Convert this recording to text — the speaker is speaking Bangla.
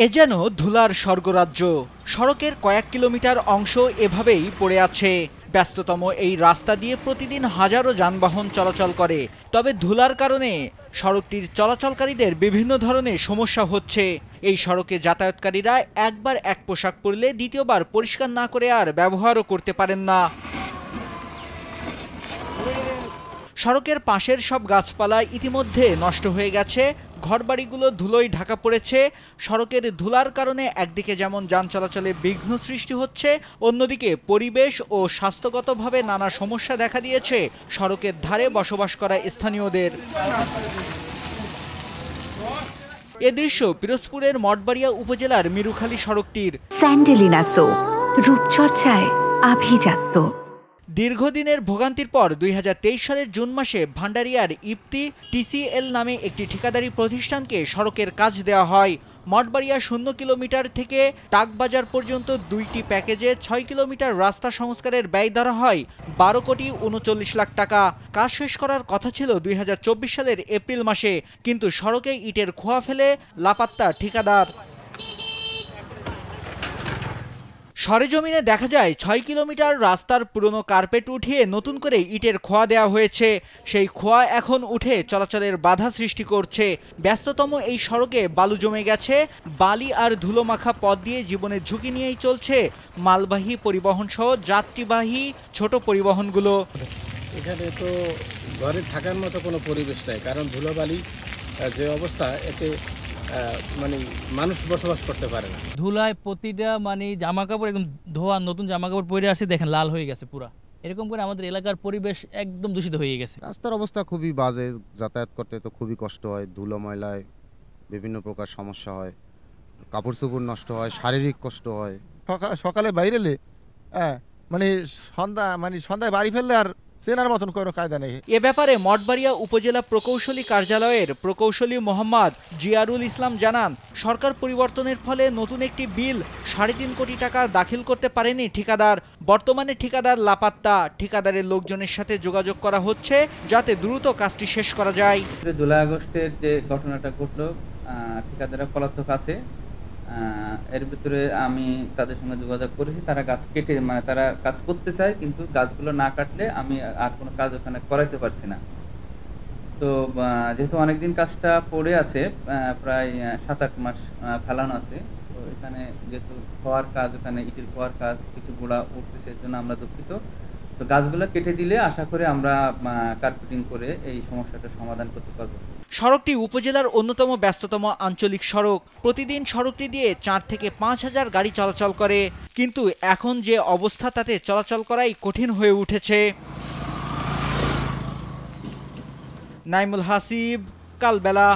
এ যেন ধুলার স্বর্গরাজ্য। সড়কের কয়েক কিলোমিটার অংশ এভাবেই পড়ে আছে। ব্যস্ততম এই রাস্তা দিয়ে প্রতিদিন হাজারো যানবাহন চলাচল করে। তবে ধুলার কারণে সড়কটির চলাচলকারীদের বিভিন্ন ধরনের সমস্যা হচ্ছে। এই সড়কে যাতায়াতকারীরা একবার এক পোশাক পরলে দ্বিতীয়বার পরিষ্কার না করে আর ব্যবহারও করতে পারেন না। সড়কের পাশের সব গাছপালা ইতিমধ্যে নষ্ট হয়ে গেছে, ঘরবাড়িগুলো ধুলোয় ঢাকা পড়েছে। সড়কের ধুলার কারণে একদিকে যেমন যান চলাচলে বিঘ্ন সৃষ্টি হচ্ছে, অন্যদিকে পরিবেশ ও স্বাস্থ্যগতভাবে নানা সমস্যা দেখা দিয়েছে সড়কের ধারে বসবাস করা স্থানীয়দের। এ দৃশ্য পিরোজপুরের মঠবাড়িয়া উপজেলার মিরুখালী সড়কটির। স্যান্ডেলিনা সো, রূপচর্চায় আভিজাত্য। দীর্ঘদিনের ভোগান্তির পর ২০২৩ সালের জুন মাসে ভান্ডারিয়ার ইপ্তি টিসিএল নামে একটি ঠিকাদারি প্রতিষ্ঠানকে সড়কের কাজ দেওয়া হয়। মঠবাড়িয়া ০ কিলোমিটার থেকে টাকবাজার পর্যন্ত ২টি প্যাকেজে ৬ কিলোমিটার রাস্তা সংস্কারের ব্যয় ধরা হয় ১২ কোটি ৩৯ লাখ টাকা। কাজ শেষ করার কথা ছিল ২০২৪ সালের এপ্রিল মাসে, কিন্তু সড়কে ইটের খোয়া ফেলে লাপাত্তা ঠিকাদার। সরেজমিনে দেখা যায় ৬ কিলোমিটার রাস্তার পুরনো কার্পেট উঠিয়ে নতুন করে ইটের খোয়া দেওয়া হয়েছে। সেই খোয়া এখন উঠে চলাচলের বাধা সৃষ্টি করছে। ব্যস্ততম এই সড়কে বালু জমে গেছে। বালি আর ধুলোমাখা পথ দিয়ে জীবনের ঝুঁকি নিয়েই চলছে মালবাহী পরিবহন সহ যাত্রীবাহী ছোট পরিবহনগুলো। এখানে তো ঘরে থাকার মতো কোনো পরিবেশ নাই, কারণ ধুলোবালি যে অবস্থা, এতে মানে মানুষ বসবাস করতে পারে না। ধুলায় প্রতিটা জামা কাপড় একদম ধোয়া, নতুন জামা কাপড় পরে আসছে, দেখেন লাল হয়ে গেছে পুরা। এরকম করে আমাদের এলাকার পরিবেশ একদম দূষিত হয়ে গেছে। রাস্তার অবস্থা খুবই বাজে, যাতায়াত করতে তো খুবই কষ্ট হয়। ধুলো ময়লায় বিভিন্ন প্রকার সমস্যা হয়, কাপড় চোপড় নষ্ট হয়, শারীরিক কষ্ট হয়। সকালে বাইরে এলে সন্ধ্যায় বাড়ি ফেললে আর চেনার মতন কোনো কায়দা নেই। এ ব্যাপারে মঠবাড়িয়া উপজেলা প্রকৌশলী কার্যালয়ের প্রকৌশলী মোহাম্মদ জিয়ারুল ইসলাম জানান, সরকার পরিবর্তনের ফলে নতুন একটি বিল ৩.৫ কোটি টাকার দাখিল করতে পারেনি ঠিকাদার। বর্তমানে ঠিকাদার লাপাত্তা। ঠিকাদারের লোকজনের সাথে যোগাযোগ করা হচ্ছে যাতে দ্রুত কাজটি শেষ করা যায়। জুলাই আগস্টের যে ঘটনাটা ঘটলো, ঠিকাদাররা পলাতক আছে। এর ভিতরে আমি তাদের সঙ্গে যোগাযোগ করেছি। তারা গাছ কেটে তারা কাজ করতে চায়, কিন্তু গাছগুলো না কাটলে আমি আর কোনো কাজ ওখানে করাইতে পারছি না। তো যেহেতু অনেকদিন কাজটা পড়ে আছে, প্রায় ৭-৮ মাস ফেলানো আছে, তো এখানে যেহেতু খোয়ার কাজ, ওখানে ইটের খোয়ার কাজ কিছু গোড়া উঠতেছে, এর জন্য আমরা দুঃখিত। তো গাছগুলো কেটে দিলে আশা করে আমরা কার্পেটিং করে এই সমস্যাটা সমাধান করতে পারবো। সড়কটি উপজেলার অন্যতম ব্যস্ততম আঞ্চলিক সড়ক। প্রতিদিন সড়কটি দিয়ে ৪ থেকে ৫ হাজার গাড়ি চলাচল করে, কিন্তু এখন যে অবস্থা তাতে চলাচল করাই কঠিন হয়ে উঠেছে। নাইমুল হাসিব, কালবেলা।